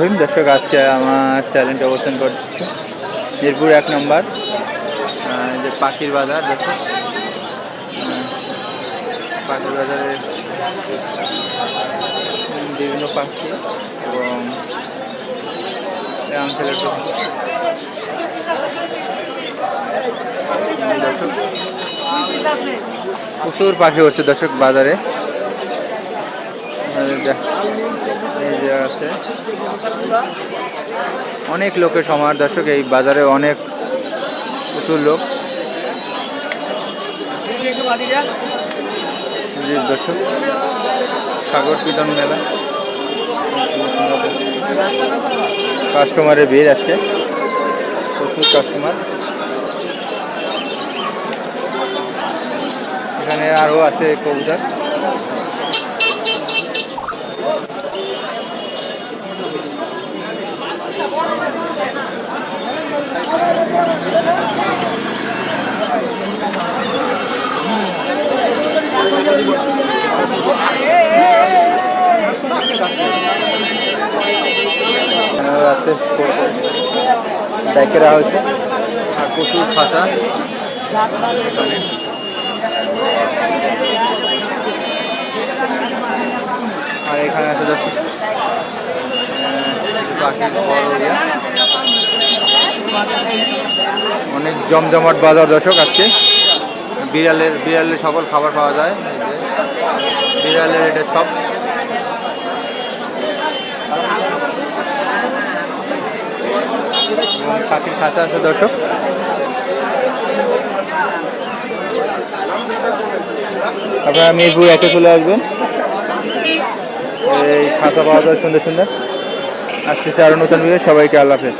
রহিম দর্শক, আজকে আমার চ্যালেঞ্জে অবস্থান করছে মিরপুর 1 নম্বর যে পাখির বাজার। দর্শক, পাখির বাজারে বিভিন্ন পাখি এবং অঞ্চলের দর্শক প্রচুর পাখি হচ্ছে দর্শক বাজারে। এই যে আছে অনেক লোকের সমার দর্শক, এই বাজারে অনেক প্রচুর লোক। দর্শক, সাগর পিতন মেলা, কাস্টমারের ভিড় আজকে, প্রচুর কাস্টমার। এখানে আরও আছে কবুতর। আছে ডাইকেরা হয়েছে আর প্রচুর খাঁচা। আর এখানে আছে দর্শক অনেক জমজমাট বাজার দর্শক আজকে। বিড়ালের সকল খাবার পাওয়া যায়, বিড়ালের এটা সব। এবং পাখির খাঁচা আছে দর্শক। আপনারা মিরপুর 1-এ চলে আসবেন, এই খাঁচা পাওয়া যায় সুন্দর সুন্দর। আসতেছে আরও নতুন ভিডিও। সবাইকে আল্লাহ হাফেজ।